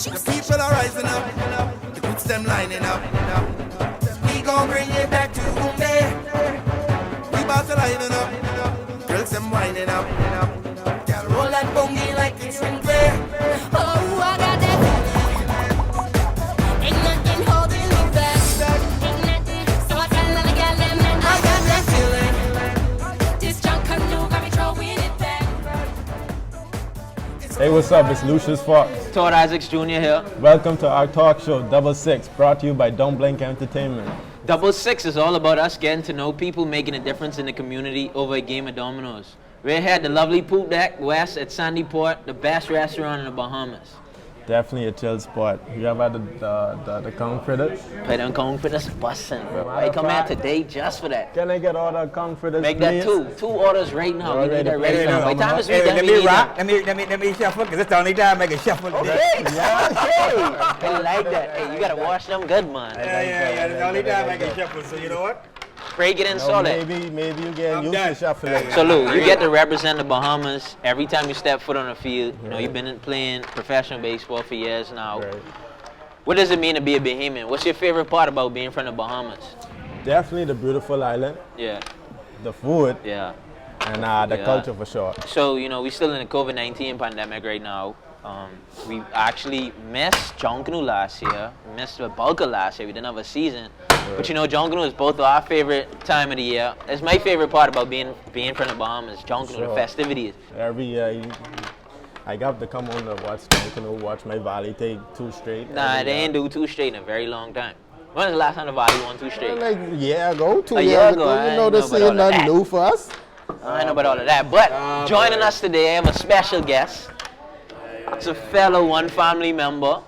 The people are rising up, the goods them lining up. We gon' bring it back to Bombay. We bout to liven up, girls them winding up. Girl roll that bongie like it's in play. Oh, I got that. Ain't nothing holding me back. Ain't nothing. So I tell all the gal them and I got that feeling. This Junkanoo got me throwing it back. Hey, what's up? It's Lucius Fox. Todd Isaacs Jr. here. Welcome to our talk show, Double Six, brought to you by Don't Blink Entertainment. Double Six is all about us getting to know people making a difference in the community over a game of dominoes. We're here at the lovely Poop Deck West at Sandy Port, the best restaurant in the Bahamas. Definitely a chill spot. You ever had the Kung fritters? Play them Kong for this bussin', bro. I come here today just for that. Can I get all the Kung fritters, Make please? that two orders right now. We need that right Hey, now. no, By the time this Hey, week, let we me need rock. that. Let me shuffle, because it's the only time I can shuffle today. I like that. Hey, you gotta wash them good, man. Yeah. It's the only time I can shuffle. So you know what? Break it and No, salt it. maybe you get I'm used done. to shuffling. So Lou, you get to represent the Bahamas every time you step foot on the field. You know, you've been playing professional baseball for years now. Right. What does it mean to be a Bahamian? What's your favorite part about being from the Bahamas? Definitely the beautiful island, Yeah, the food, yeah. and the Yeah. culture for sure. So, you know, we're still in the COVID-19 pandemic right now. We actually missed Junkanoo last year. We missed the bulk of last year. We didn't have a season. But you know, Junkanoo is both our favorite time of the year. It's my favorite part about being from the Bahamas, Junkanoo, the Sure. festivities. Every year, I got to come on to watch Junkanoo, watch my valley take 2 straight. Nah, they ain't do 2 straight in a very long time. When was the last time the Valley won 2 straight? Like a year ago, 2 A years year ago. ago, I You ain't know, know this about all ain't of nothing that. new for us. I don't know about all of that. But joining us today, I have a special guest. It's a fellow One Family member,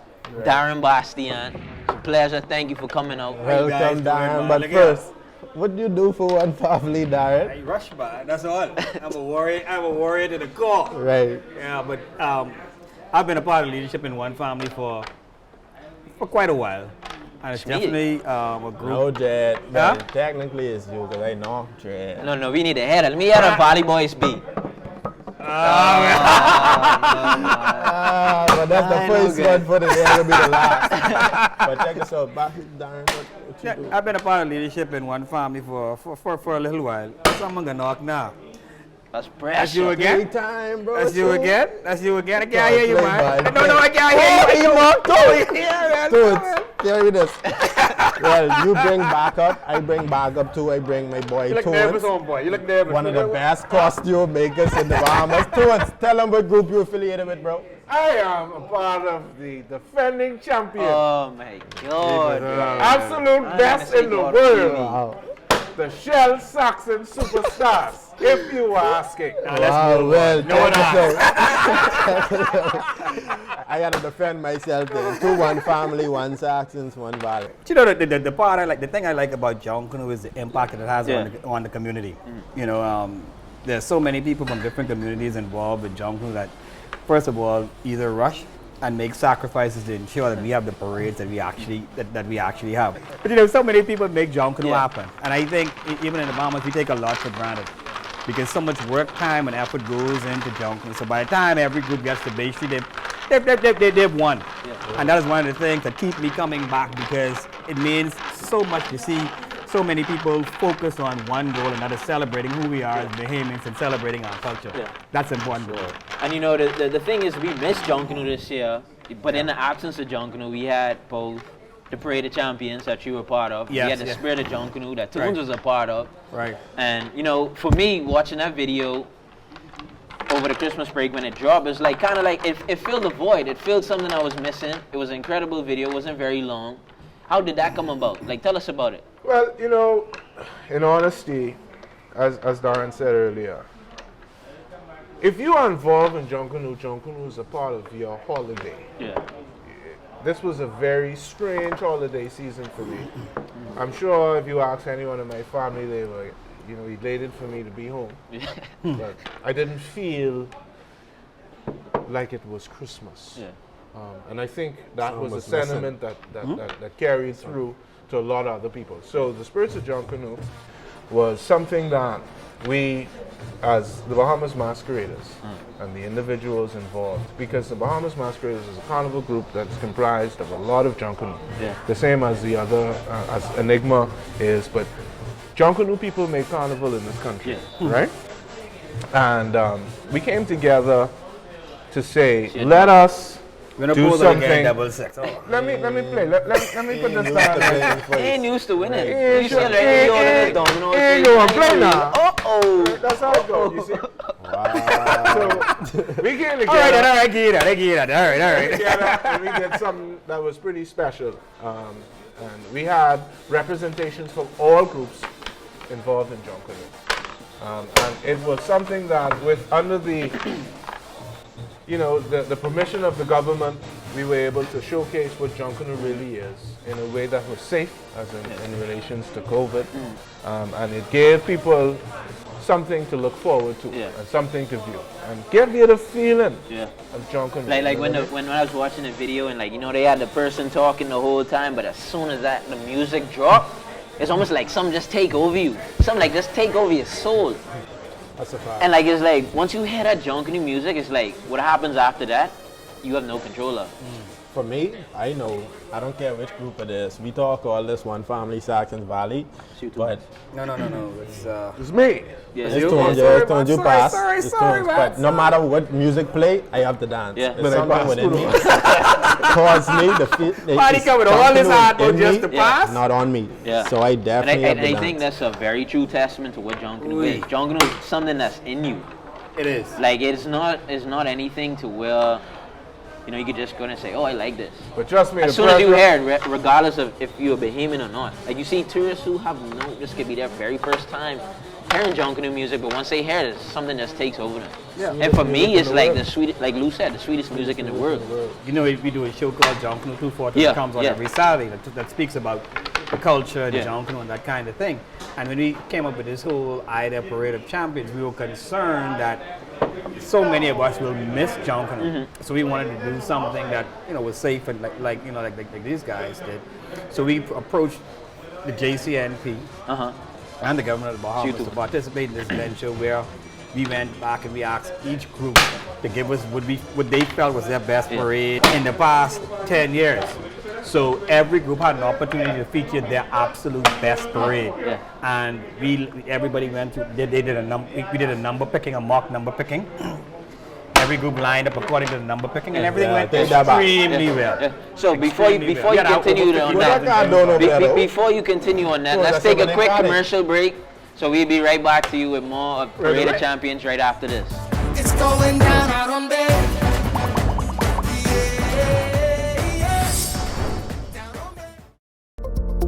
Darren Bastian. It's a pleasure. Thank you for coming out. Well, Welcome, guys doing, Darren. man? But Look first, what do you do for One Family, Darren? I rush by. That's all. I'm a warrior to the core. Right. Yeah, but I've been a part of leadership in One Family for quite a while. And it's Sweet. definitely a No, group. Jed. Huh? Technically, it's you, because I know Jed. No, we need to hear that. Let me hear the Valley Boys beat. But that's the I know, first good. one for the day. It'll be the last. But check us out. Back, Darren, what you Yeah, do? I've been a part of leadership in One Family for a little while. Someone gonna knock now. That's That's you pressure. again? Time, bro. That's you again? That's you again? I can't hear you, Play man. ball. No, I can't hear you. Yeah, man. Toonz, tell you this. Well, you bring back up. I bring back up too. I bring my boy You look nervous, Toonz. homeboy. You look nervous. One of the best costume makers in the Bahamas. Toonz, tell them what group you affiliated with, bro. I am a part of the defending champion. Oh my God. bro. Absolute I'm best gonna in the say God. world. Wow. The Shell Saxon Superstars, if you were asking. Wow, well, No one check us out. I gotta defend myself there. 2 One Family, 1 Saxons, 1 Valley. You know, the part I like, the thing I like about Junkanoo is the impact that it has on the community. You know, there's so many people from different communities involved with Junkanoo that, first of all, either rush and make sacrifices to ensure that we have the parades that we actually have. But you know, so many people make Junkanoo happen, and I think even in the Bahamas we take a lot for granted because so much work time and effort goes into Junkanoo. So by the time every group gets to Bay Street, they've won, and that is one of the things that keep me coming back because it means so much to see so many people focus on one goal, and that is celebrating who we are as Bahamians and celebrating our culture. Yeah. That's important. And you know, the thing is, we missed Junkanoo this year, but in the absence of Junkanoo, we had both the Parade of Champions that you were part of. Yes, we had the yes. Spirit of Junkanoo that Toonz Right. was a part of. Right. And, you know, for me, watching that video over the Christmas break when it dropped, it's like kind of like it filled a void. It filled something I was missing. It was an incredible video. It wasn't very long. How did that come about? Like, tell us about it. Well, you know, in honesty, as Darren said earlier, if you are involved in Junkanoo is a part of your holiday. Yeah. This was a very strange holiday season for me. I'm sure if you ask anyone in my family, they were, you know, elated for me to be home. But I didn't feel like it was Christmas. Yeah. And I think that was a was missing. sentiment that carried through to a lot of other people. So the Spirits of Junkanoo was something that we, as the Bahamas Masqueraders and the individuals involved, because the Bahamas Masqueraders is a carnival group that's comprised of a lot of Junkanoo, the same as the other, as Enigma is, but Junkanoo people make carnival in this country, right? And we came together to say, let us do something. Double six. Oh. Let me play. Let me put this down. He ain't used to winning. Hey, He's sure. still Hey, ready. hey, hey, you want to play now? Uh-oh. That's how it goes, you see. Wow. So we came together. All right, get it. All right. Together, and we did something that was pretty special. And we had representations from all groups involved in Junkanoo. And it was something that, under the the permission of the government, we were able to showcase what Junkanoo really is in a way that was safe, as in relations to COVID. And it gave people something to look forward to and something to view. And give you the feeling of Junkanoo. Like when I was watching the video and they had the person talking the whole time, but as soon as the music dropped, it's almost like something just take over you. Something like just take over your soul. That's a fact. And it's like once you hear that Junkanoo music, it's like what happens after that, you have no control of. For me, I know, I don't care which group it is. We talk all this one family, Saxon Valley, but No. It's me. Yeah, it's you- Toonz, sorry, it's Toonz, you man. pass. Sorry, It's sorry, Toonz. man. But no matter what music play, I have to dance. Yeah. It's But I something pass within through. me. Towards me, Why he coming all this hard for just to pass? Not on me. Yeah. So I definitely have to I dance. think that's a very true testament to what Junkanoo is. Junkanoo is something that's in you. It is. Like it's not anything to where you could just go and say, oh, I like this. But trust me, As soon as you hear it, regardless of if you're a Bahamian or not. Like you see tourists who have this could be their very first time hearing Junkanoo music, but once they hear it, it's something that takes over them. Yeah. And for me, it's like the sweetest, like Lou said, the sweetest music in the world. We do a show called Junkanoo 240 Yeah, that comes on yeah. every Saturday that speaks about the culture, the Yeah. Junkanoo, and that kind of thing. And when we came up with this whole idea of Parade of Champions, we were concerned that so many of us will miss Junkanoo. So we wanted to do something that was safe and like these guys did. So we approached the JCNP and the government of the Bahamas to participate in this venture where we went back and we asked each group to give us what they felt was their best parade in the past 10 years. So every group had an opportunity to feature their absolute best parade, and everybody went through. We did a number picking, a mock number picking. Every group lined up according to the number picking, and everything went extremely well. Yeah. So before you continue on before you continue on that, let's take a quick commercial break. So we'll be right back to you with more of Parade of Champions right after this. It's going down out on bed. Down on bed.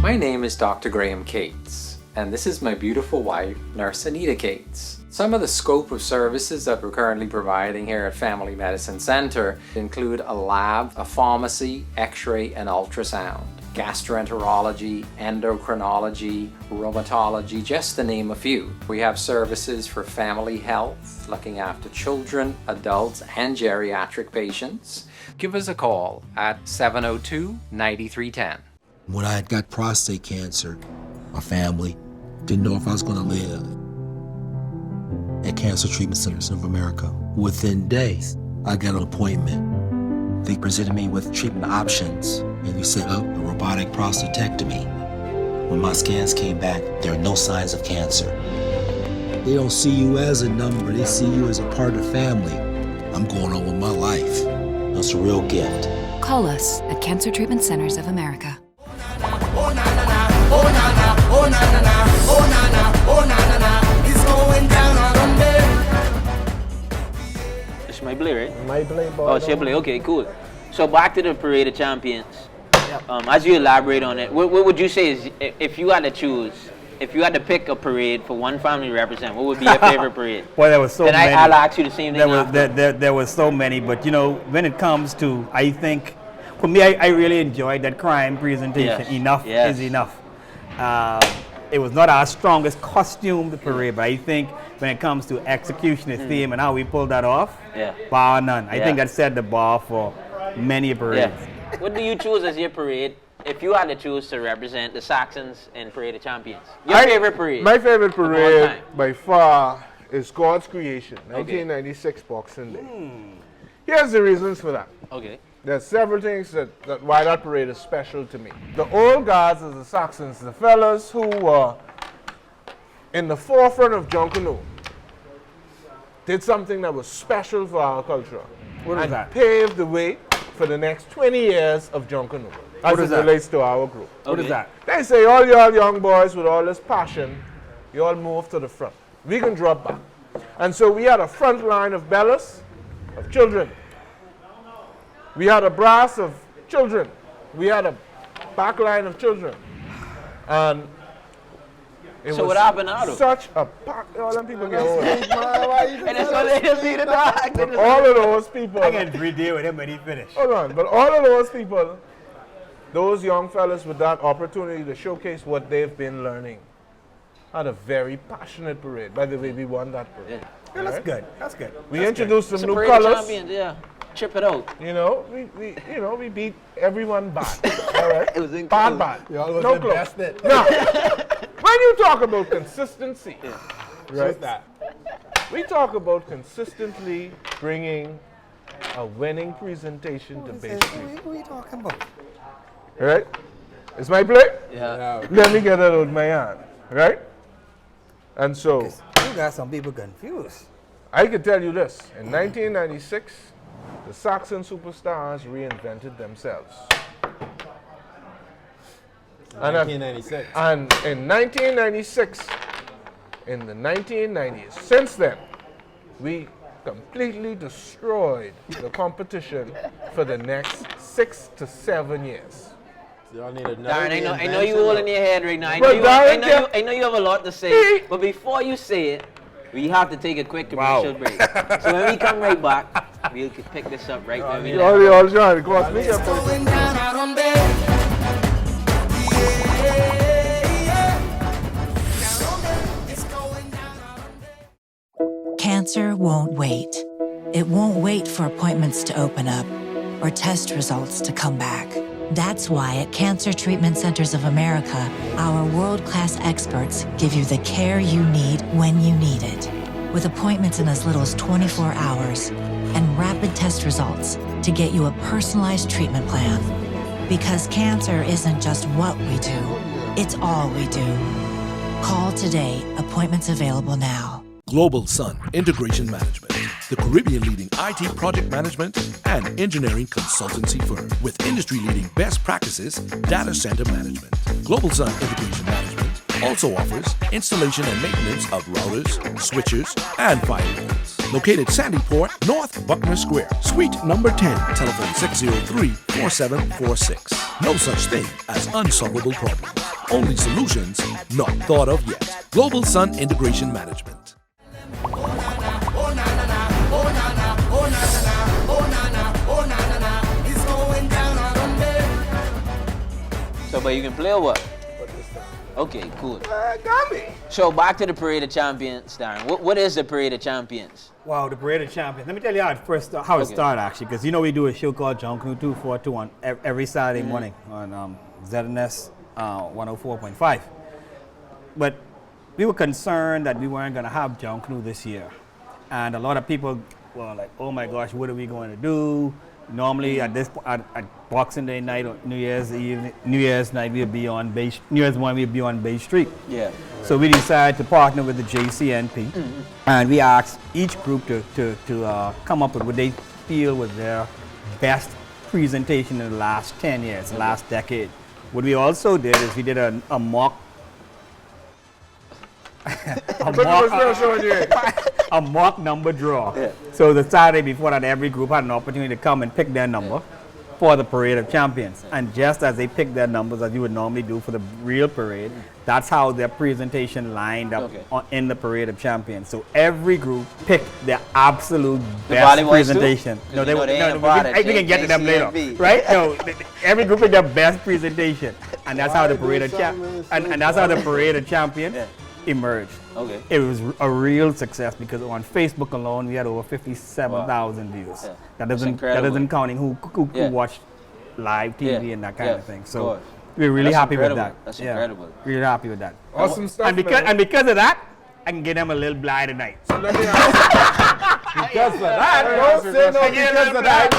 My name is Dr. Graham Cates, and this is my beautiful wife, Nurse Anita Cates. Some of the scope of services that we're currently providing here at Family Medicine Center include a lab, a pharmacy, x-ray and ultrasound, gastroenterology, endocrinology, rheumatology, just to name a few. We have services for family health, looking after children, adults and geriatric patients. Give us a call at 702-9310. When I had got prostate cancer, my family didn't know if I was going to live. At Cancer Treatment Centers of America, within days, I got an appointment. They presented me with treatment options, and we set up a robotic prostatectomy. When my scans came back, there are no signs of cancer. They don't see you as a number, they see you as a part of the family. I'm going on with my life. That's a real gift. Call us at Cancer Treatment Centers of America. Oh na na na, oh na na, oh na na na, oh na na, oh na na na. It's going down out on bed. It's my play, right? My play ball. Oh, it's your play. Okay, cool. So back to the Parade of Champions. As you elaborate on it, what would you say is if you had to choose, if you had to pick a parade for one family to represent, what would be your favorite parade? Well, there was so many. I'll ask you the same thing. There was so many, but when it comes to, I think, for me, I really enjoyed that crime presentation. Yes. Enough Yes. is enough. it was not our strongest costume, the parade, but I think when it comes to execution, the theme, and how we pulled that off, bar none. I think that set the bar for many parades. Yeah. What do you choose as your parade if you had to choose to represent the Saxons in Parade of Champions? Your favorite parade? My favorite parade by far is God's Creation, 1996 Boxing Day. Here's the reasons for that. Okay. There's several things that why that parade is special to me. The old guards of the Saxons, the fellas who were in the forefront of Junkanoo, did something that was special for our culture. What is that? Paved the way for the next 20 years of Junkanoo as it relates to our group. What is that? They say all y'all young boys with all this passion, you all move to the front. We can drop back. And so we had a front line of bellas, of children. We had a brass of children. We had a back line of children. And it So was what happened out of it? such a pack. All them people get over. And that's what they just need to dog. But all of those people. I can deal with him when he finished. Hold on. But all of those people, those young fellas with that opportunity to showcase what they've been learning, had a very passionate parade. By the way, we won that parade. Yeah, that's good. That's good. We introduced some new Parade of colors. Champions, Trip it out. You know, we beat everyone bad. All right? It was incredible. Bad. Y'all was No the close. best at. Now, when you talk about consistency, right? that. We talk about consistently bringing a winning presentation to Bay Street. What are you talking about? Right? It's my play. Yeah. Let me get it out of my hand. Right? And so, You got some people confused. I can tell you this. In 1996, the Saxon superstars reinvented themselves. And 1996. And in 1996, in the 1990s, since then, we completely destroyed the competition for the next 6 to 7 years. Y'all need another Darren, I know you all in your head right now. Well, Darren, I know you have a lot to say. But before you say it, we have to take a quick commercial break. So when we come right back, we'll pick this up right where we You left. all trying to cost me up. Going down out on there. Down on there. It's going down out on there. Cancer won't wait. It won't wait for appointments to open up or test results to come back. That's why at Cancer Treatment Centers of America, our world-class experts give you the care you need when you need it, with appointments in as little as 24 hours and rapid test results to get you a personalized treatment plan. Because cancer isn't just what we do, it's all we do. Call today. Appointments available now. Global Sun Integration Management, the Caribbean leading IT project management and engineering consultancy firm with industry leading best practices data center management. Global Sun Integration Management also offers installation and maintenance of routers, switches, and firewalls. Located Sandy Port, North Buckner Square, Suite number 10, telephone 603-4746. No such thing as unsolvable problems. Only solutions not thought of yet. Global Sun Integration Management. So, but you can play or what? Okay, cool. Got me. So back to the Parade of Champions, Darren. What is the Parade of Champions? Wow, the Parade of Champions. Let me tell you how it started actually, because you know we do a show called Junkanoo 242 on every Saturday morning on ZNS 104.5. But we were concerned that we weren't going to have Junkanoo this year. And a lot of people were like, oh my gosh, what are we going to do? Normally at Boxing Day night or New Year's night we'll be on Bay, New Year's morning we'll be on Bay Street. Yeah. So we decided to partner with the JCNP, and we asked each group to come up with what they feel was their best presentation in the last 10 years, last decade. What we also did is we did a mock a mock number draw. Yeah. So the Saturday before that, every group had an opportunity to come and pick their number. for the Parade of Champions. And just as they picked their numbers as you would normally do for the real parade, that's how their presentation lined up in the Parade of Champions. So every group picked their absolute best presentation. No, we can get to them later, right? No, every group picked their best presentation, and that's how the Parade of Champions emerged. Okay. It was a real success because on Facebook alone we had over 57,000 views. Yeah. That doesn't counting who watched live TV and that kind of thing. So we're really happy with that. That's incredible. Really happy with that. Awesome stuff. And because of that, I can get them a little blind tonight. So let me ask you. Because of that, don't say no because of that.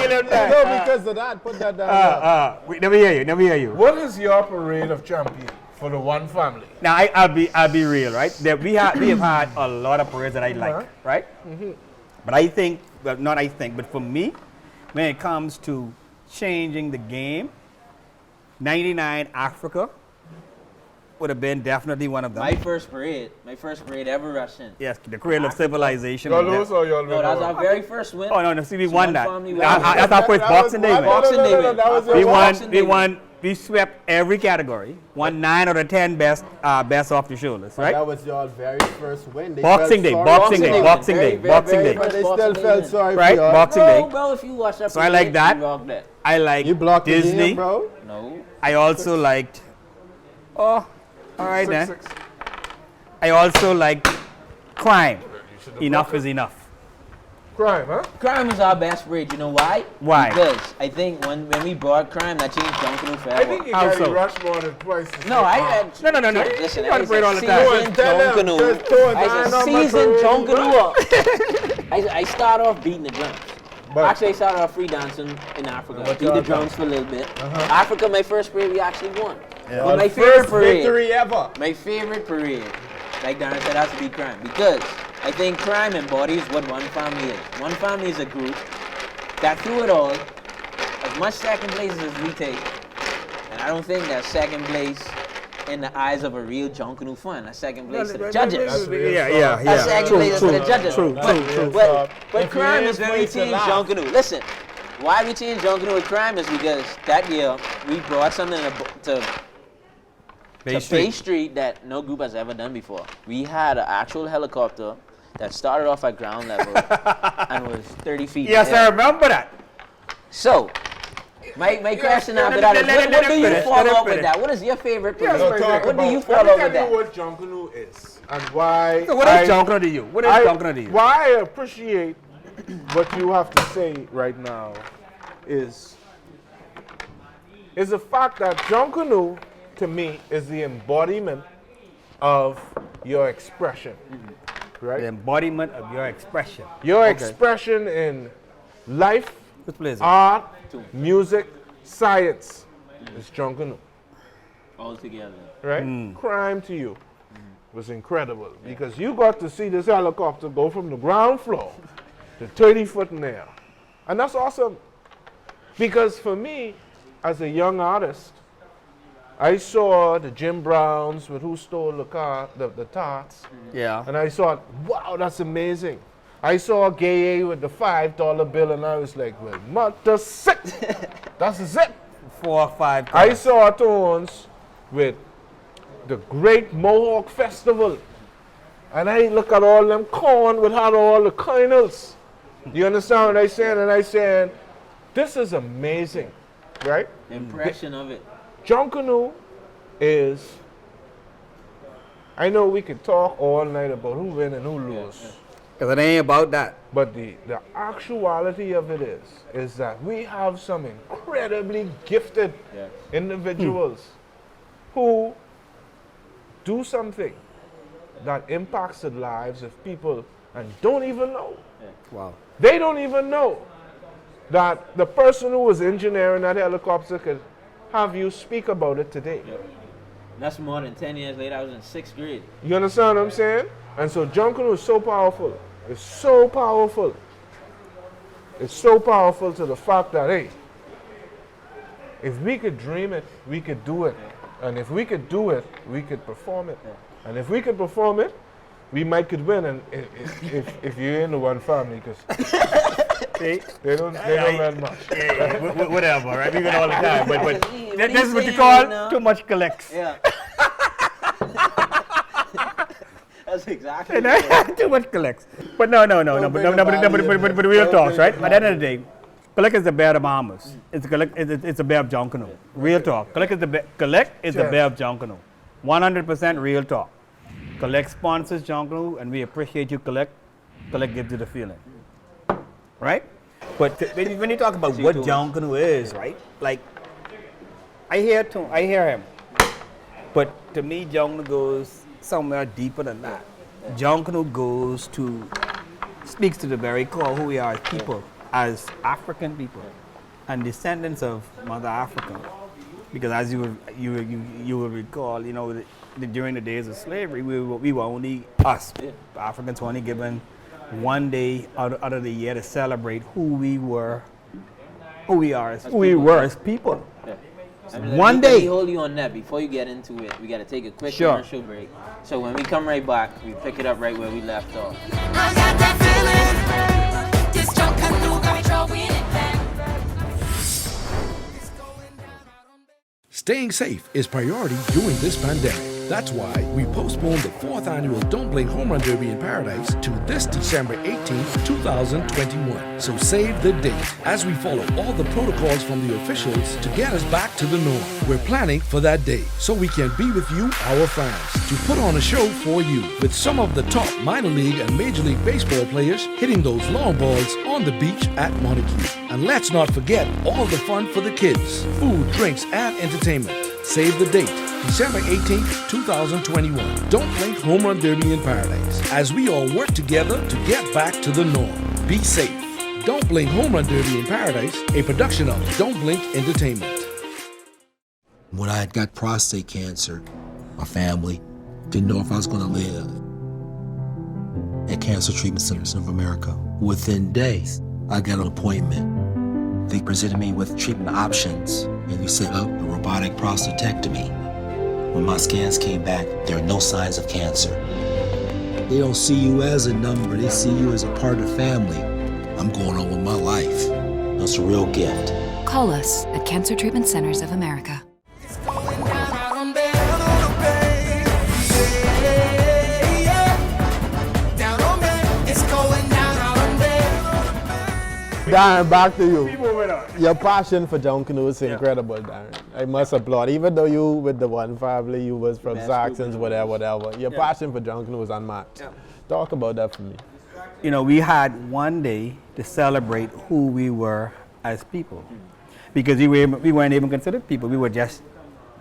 No, because of that, put that down. Let me hear you. What is your Parade of Champions for the one family? Now I'll be real, right? We have had a lot of parades that I like, right? Mm-hmm. But but for me, when it comes to changing the game, 99 Africa would have been definitely one of them. My first parade ever Russian. Yes, the Cradle of Civilization. Y'all lose or y'all win? No, that was our very first win. Oh no, see, we won that. That's our first Boxing Day win. We swept every category. Won 9 out of 10 best off the shoulders, right? That was your very first win. Boxing Day. But they still felt sorry for you. Boxing Day. Well, if you watch that, so I like that. I like Disney. The game, bro? No. I also liked. Oh, all right then. I also liked Crime. Enough is enough. Crime, huh? Crime is our best parade. You know why? Why? Because I think when we brought Crime, that changed Junkanoo forever. I think you got to rush more than twice. No, No. Listen, you got to parade all the time. Seasoned Junkanoo. I start off beating the drums. Actually, I started off free dancing in Africa. Beat the drums for a little bit. Africa, my first parade, we actually won. Yeah. But my favorite parade, victory ever. My favorite parade, like Darren said, has to be Crime. Because I think Crime embodies what one family is. One family is a group that through it all, as much second places as we take, and I don't think that's second place in the eyes of a real Junkanoo fan. That's second place to the judges. That's second place to the judges. True. But Crime is very team Junkanoo. Listen, why we team Junkanoo with Crime is because that year we brought something to Bay Street that no group has ever done before. We had an actual helicopter that started off at ground level and was 30 feet. Yes, I remember that. So, my question after that is, what do you follow up with that? What is your favorite parade? What do you follow up with that? What Junkanoo is and why. So what is Junkanoo to you? Why I appreciate what you have to say right now is the fact that Junkanoo, to me, is the embodiment of your expression. Right? The embodiment of your expression. Your expression in life, art, music, science is Junkanoo. All together. Right? Crime to you was incredible because you got to see this helicopter go from the ground floor to 30 foot in the air. And that's awesome. Because for me, as a young artist, I saw the Jim Browns with Who Stole the Car, the Tarts. Yeah. And I thought, wow, that's amazing. I saw Gay with the $5 bill and I was like, well, mother sick. That's it. 4 or 5 I saw Toonz with the Great Mohawk Festival. And I look at all them corn with had all the kernels. You understand what I said? And I said, this is amazing, right? The impression of it. Junkanoo is, I know we could talk all night about who win and who lose. Because it ain't about that. But the actuality of it is that we have some incredibly gifted individuals who do something that impacts the lives of people and don't even know. Wow. They don't even know that the person who was engineering that helicopter could have you speak about it today. That's more than 10 years later. I was in 6th grade. You understand what I'm saying? And so Junkanoo is so powerful. It's so powerful. It's so powerful to the fact that, hey, if we could dream it, we could do it. And if we could do it, we could perform it. And if we could perform it, we might could win. And if you're in the one family, because See? They don't learn much. Whatever, right? We get all the time. But What this are is you what you saying call right now? too much collects. Yeah. That's exactly Too much collects. But no, but real talks, right? At the end of the day, collect is the bear of Bahamas. It's a bear of Junkanoo. Real talk. Collect is the bear of Junkanoo. 100% real talk. Collect sponsors Junkanoo, and we appreciate you. Collect gives you the feeling, right? But when you talk about what Junkanoo is, right? Like, I hear him, but to me, Junkanoo goes somewhere deeper than that. Junkanoo speaks to the very core who we are as people, as African people, and descendants of Mother Africa. Because as you will recall, during the days of slavery, we were only us. Africans were only given one day out of the year to celebrate who we were as people. One day. Let me hold you on that before you get into it. We got to take a quick commercial break. So when we come right back, we pick it up right where we left off. I got that feeling. This Junkanoo got me throwing it back. Staying safe is priority during this pandemic. That's why we postponed the 4th annual Don't Blink Home Run Derby in Paradise to this December 18th, 2021. So save the date as we follow all the protocols from the officials to get us back to the norm. We're planning for that day so we can be with you, our fans, to put on a show for you with some of the top minor league and major league baseball players hitting those long balls on the beach at Montague. And let's not forget all the fun for the kids, food, drinks, and entertainment. Save the date, December 18th, 2021. Don't Blink Home Run Derby in Paradise as we all work together to get back to the norm. Be safe. Don't Blink Home Run Derby in Paradise, a production of Don't Blink Entertainment. When I had got prostate cancer, my family didn't know if I was going to live. At Cancer Treatment Centers of America, within days, I got an appointment. They presented me with treatment options, and we set up a robotic prostatectomy. When my scans came back, there are no signs of cancer. They don't see you as a number, they see you as a part of the family. I'm going on with my life. That's a real gift. Call us at Cancer Treatment Centers of America. Darren, back to you. Your passion for Junkanoo is incredible, Darren. I must applaud. Even though you with the one family, you was from Saxons, whatever. Your passion for Junkanoo is unmatched. Talk about that for me. We had one day to celebrate who we were as people. Because we weren't even considered people. We were just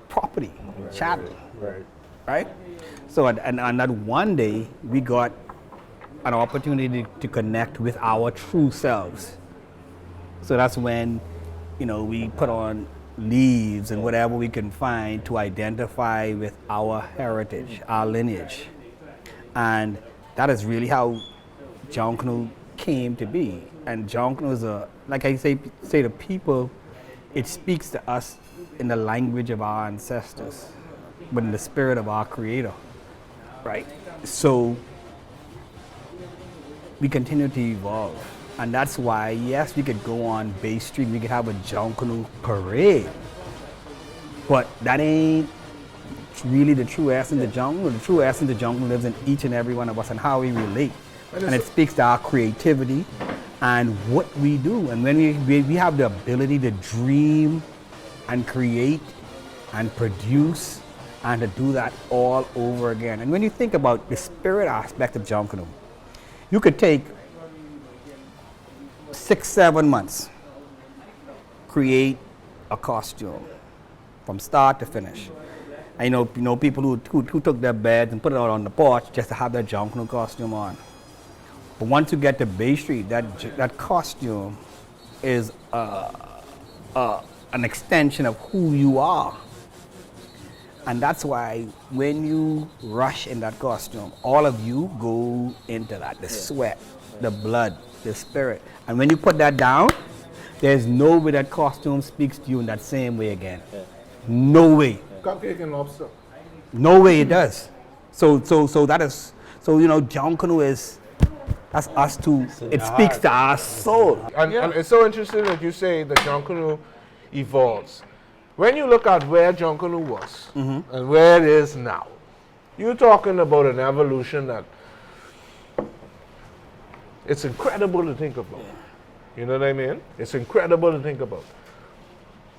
property, chattel. Right? So on that one day, we got an opportunity to connect with our true selves. So that's when, we put on leaves and whatever we can find to identify with our heritage, our lineage. And that is really how Junkanoo came to be. And Junkanoo is like I say to people, it speaks to us in the language of our ancestors, but in the spirit of our creator, right? So we continue to evolve. And that's why, yes, we could go on Bay Street, we could have a Junkanoo parade. But that ain't really the true essence of the Junkanoo. The true essence of the Junkanoo lives in each and every one of us and how we relate. And it speaks to our creativity and what we do. And when we have the ability to dream and create and produce and to do that all over again. And when you think about the spirit aspect of Junkanoo, you could take 6-7 months, create a costume from start to finish. I know people who took their beds and put it out on the porch just to have their Junkanoo costume on. But once you get to Bay Street, that costume is an extension of who you are. And that's why when you rush in that costume, all of you go into that, the sweat, the blood, the spirit. And when you put that down, there's no way that costume speaks to you in that same way again. No way. Cupcake and lobster. No way it does. So Junkanoo is That's us too. It speaks to our soul. And it's so interesting that you say that Junkanoo evolves. When you look at where Junkanoo was and where it is now, you're talking about an evolution that it's incredible to think about. You know what I mean? It's incredible to think about.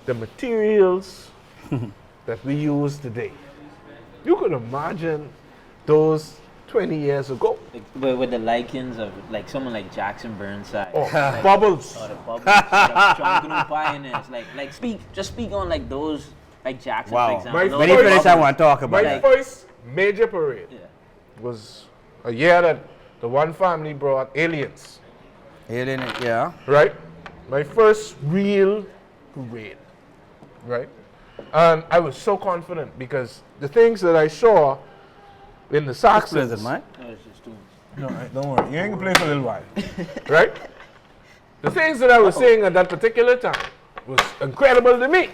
The materials that we use today. You could imagine those 20 years ago. Like, with the lichens of like someone like Jackson Burnside. Oh, like, bubbles. Or the bubbles. Junkanoo pioneers. Like speak on like those, like Jackson, for example. When you finish, I want to talk about my first major parade was a year that the one family brought aliens. Alien, yeah. Right? My first real parade. Right? And I was so confident because the things that I saw in the Saxons. Is it mine? No, it's just Toonz. No, don't worry. You ain't gonna play for a little while. Right? The things that I was seeing at that particular time was incredible to me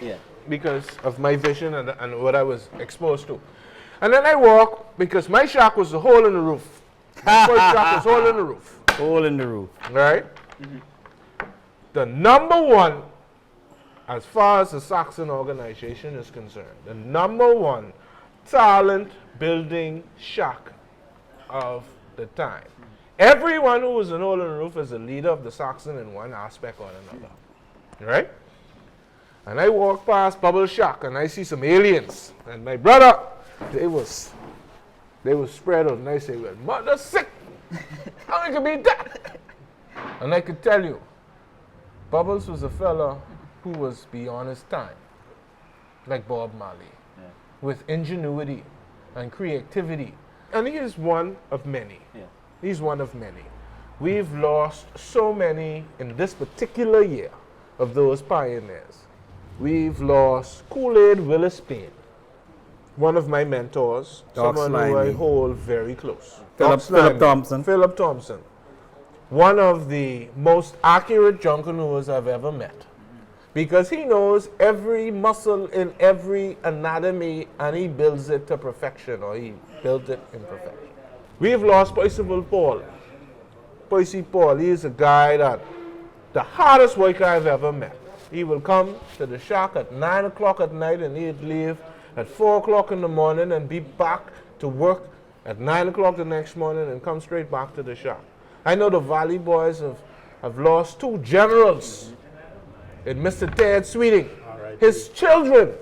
because of my vision and what I was exposed to. And then I walked because my shack was a hole in the roof. My first shack was hole in the roof. Hole in the roof. Right? The number one, as far as the Saxon organization is concerned, the number one talent building shack of the time. Everyone who was in hole in the roof is a leader of the Saxon in one aspect or another. Right? And I walk past Bubble Shack and I see some aliens. And my brother, they was spread out and I say, well, mother sick. How it can be that? And I could tell you, Bubbles was a fella who was beyond his time, like Bob Marley, with ingenuity and creativity. And he is one of many. He's one of many. We've lost so many in this particular year of those pioneers. We've lost Kool-Aid Willis Payne, one of my mentors, someone who I hold very close. Philip Thompson. Philip Thompson. One of the most accurate Junkanooers I've ever met. Because he knows every muscle in every anatomy and he builds it to perfection, or he built it in perfection. We've lost Percival Paul. Percy Paul, he is a guy that the hardest worker I've ever met. He will come to the shack at 9 o'clock at night and he'd leave at 4 o'clock in the morning and be back to work at 9 o'clock the next morning and come straight back to the shack. I know the Valley boys have lost 2 generals in Mr. Ted Sweeting. His children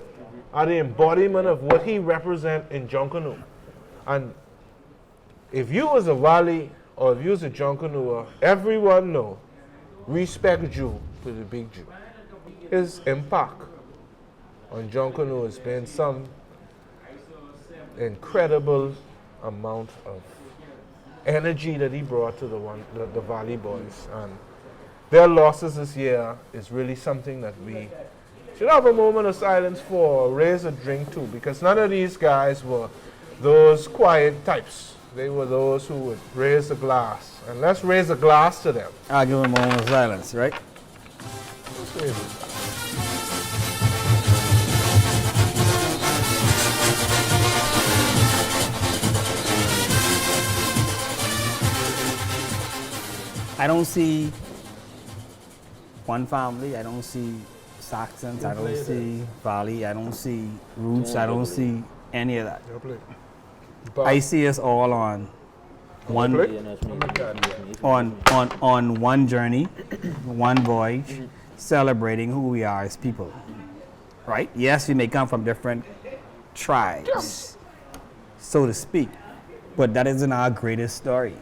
are the embodiment of what he represents in Junkanoo. And if you was a Valley or if you was a Junkanooer, everyone know, respect Jew to the big Jew. His impact on Junkanoo has been some incredible amount of energy that he brought to the Valley boys. And their losses this year is really something that we should have a moment of silence for, raise a drink to, because none of these guys were those quiet types. They were those who would raise a glass. And let's raise a glass to them. I'll give them a moment of silence, right? Let's raise a glass. I don't see one family, I don't see Saxons, I don't see Valley, I don't see Roots, I don't see any of that. I see us all on one on one journey, one voyage, celebrating who we are as people. Right? Yes, we may come from different tribes, so to speak, but that isn't our greatest story.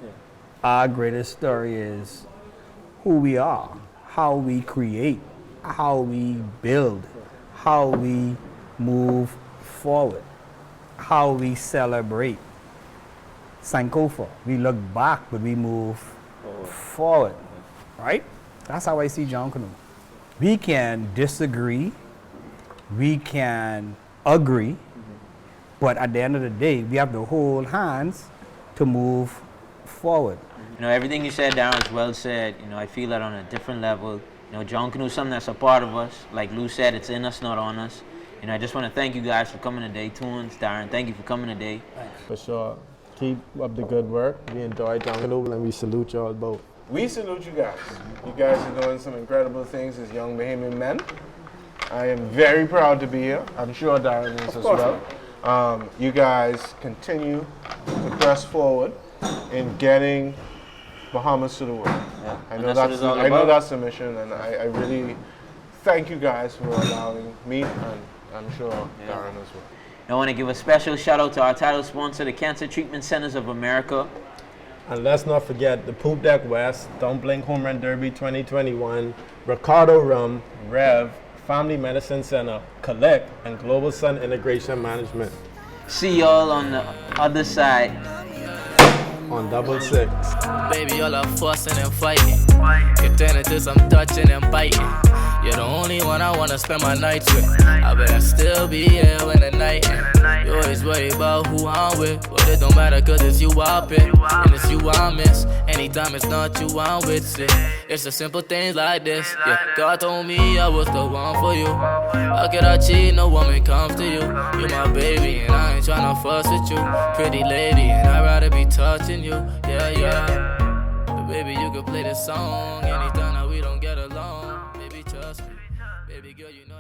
Our greatest story is who we are, how we create, how we build, how we move forward, how we celebrate. Sankofa, we look back, but we move forward, right? That's how I see Junkanoo. We can disagree, we can agree, but at the end of the day, we have to hold hands to move forward. You know, everything you said, Darren, is well said. You know, I feel that on a different level. You know, Junkanoo is something that's a part of us. Like Lou said, it's in us, not on us. You know, I just want to thank you guys for coming today. Toonz, Darren, thank you for coming today. For sure. Keep up the good work. We enjoy Junkanoo and we salute y'all both. We salute you guys. You guys are doing some incredible things as young Bahamian men. I am very proud to be here. I'm sure Darren is as well. You guys continue to press forward in getting Bahamas to the world. Yeah. I know that's the mission, and I really thank you guys for allowing me, and I'm sure Darren as well. I want to give a special shout out to our title sponsor, the Cancer Treatment Centers of America. And let's not forget the Poop Deck West, Dumpling Home Run Derby 2021, Ricardo Rum, Rev, Family Medicine Center, Collect, and Global Sun Integration Management. See y'all on the other side. On 66. Baby, all I'm fussing and fighting. You're turning to some touching and biting. You're the only one I wanna spend my nights with. I bet I still be here when the night ends. You always worry about who I'm with, but it don't matter cause it's you I pick, and it's you I miss. Anytime it's not you I'm with, see. It's the simple things like this. Yeah, God told me I was the one for you. How could I cheat? No woman comes to you. You're my baby and I ain't tryna fuss with you. Pretty lady and I'd rather be touching you. Yeah, yeah. But baby, you could play this song anytime that we don't get along. Baby, trust me. Baby girl, you know